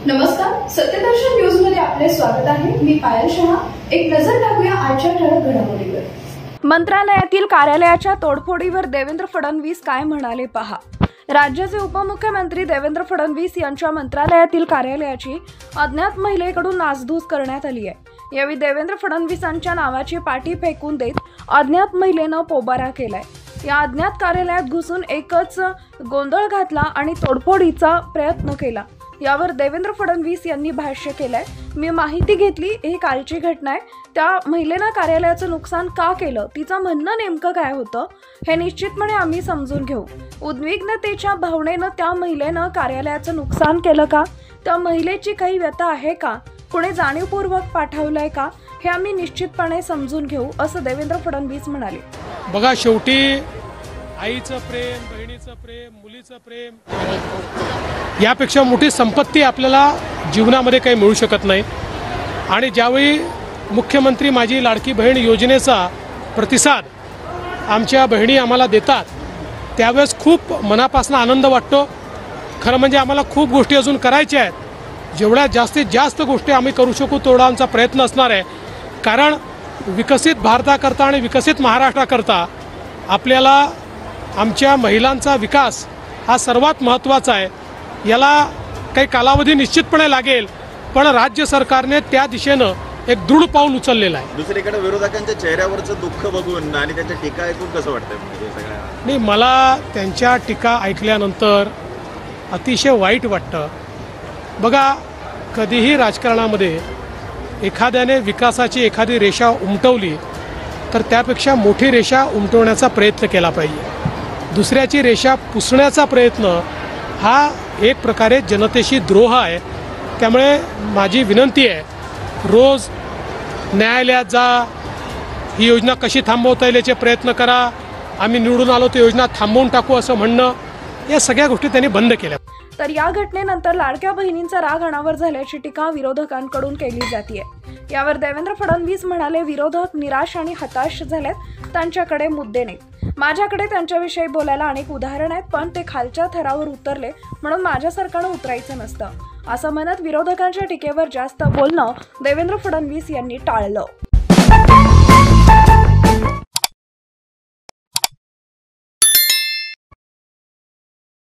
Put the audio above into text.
नमस्कार, सत्यदर्शन न्यूज मध्ये आपले स्वागत आहे। मी पायल शहा। एक नजर टाकूया आजच्या ठळक घडामोडीवर। मंत्रालयातील कार्यालयाच्या तोडफोडीवर देवेंद्र फडणवीस काय म्हणाले पहा। राज्याचे उपमुख्यमंत्री देवेंद्र फडणवीस यांच्या मंत्रालयातील कार्यालयाची अज्ञात महिलेकडून नासधूस करण्यात आली आहे। यावेळी देवेंद्र फडणवीसांच्या नावाची पाटी फेकून देत अज्ञात महिलेनं पोबारा केलाय। या अज्ञात कार्यालयात घुसून एकच गोंधळ घातला आणि तोडफोडीचा प्रयत्न केला। यावर देवेंद्र फडणवीस यांनी भाष्य केलंय। मी माहिती घेतली, ही कालची घटना आहे। त्या महिलेनं कार्यालयाचं नुकसान का केलं, तिचं म्हणणं नेमकं काय होतं हे निश्चितपणे आम्ही समजून घेऊ। उद्विग्नतेच्या भावनेनं त्या महिलेनं कार्यालयाचं नुकसान केलं का, त्या महिलेची काही व्यथा आहे का, कोणी जाणीवपूर्वक पाठवलंय का, हे आम्ही निश्चितपणे समजून घेऊ, असं देवेंद्र फडणवीस म्हणाले। बघा, शेवटी आईचं प्रेम, बहिणीचं प्रेम, मुलीचं प्रेम यापेक्षा मोठी संपत्ती आपल्याला जीवनामध्ये काही मिळू शकत नाही। आणि ज्यावेळी मुख्यमंत्री माझी लाडकी बहीण योजनेचा प्रतिसाद आमच्या बहिणी आम्हाला देतात त्यावेळेस खूप मनापासून आनंद वाटतो। खरं म्हणजे आम्हाला खूप गोष्टी अजून करायच्या आहेत। जेवढ्या जास्तीत जास्त गोष्टी आम्ही करू शकू तेवढा आमचा प्रयत्न असणार आहे। कारण विकसित भारताकरता आणि विकसित महाराष्ट्राकरता आपल्याला आमच्या महिलांचा विकास हा सर्वात महत्त्वाचा आहे। याला काही कालावधी निश्चितपणे लागेल, पण राज्य सरकारने त्या दिशेनं एक दृढ पाऊल उचललेलं आहे। दुसरीकडे विरोधकांच्या चेहऱ्यावरचं दुःख बघून आणि त्यांच्या टीका ऐकून कसं वाटतंय म्हणजे सगळ्या? नाही, मला त्यांच्या टीका ऐकल्यानंतर अतिशय वाईट वाटतं। बघा, कधीही राजकारणामध्ये एखाद्याने विकासाची एखादी रेषा उमटवली तर त्यापेक्षा मोठी रेषा उमटवण्याचा प्रयत्न केला पाहिजे। दुसऱ्याची रेषा पुसण्याचा प्रयत्न हा एक प्रकारे जनतेशी द्रोह आहे। त्यामुळे माझी विनंती आहे, रोज न्यायालयात जा, ही योजना कशी थांबवता येईल याचे प्रयत्न करा, आम्ही निवडून आलो तर योजना थांबवून टाकू असं म्हणणं, या सगळ्या गोष्टी त्यांनी बंद केल्या। तर या घटनेनंतर लाडक्या बहिणींचा राग अनावर झाल्याची टीका विरोधकांकडून केली जाते। यावर देवेंद्र फडणवीस म्हणाले, विरोधक निराश आणि हताश झालेत, त्यांच्याकडे मुद्दे नाहीत। माझ्याकडे त्यांच्याविषयी बोलायला अनेक उदाहरण आहेत, पण ते खालच्या थरावर उतरले म्हणून माझ्या सरकारनं उतरायचं नसतं, असं म्हणत विरोधकांच्या टीकेवर जास्त बोलणं देवेंद्र फडणवीस यांनी टाळलं।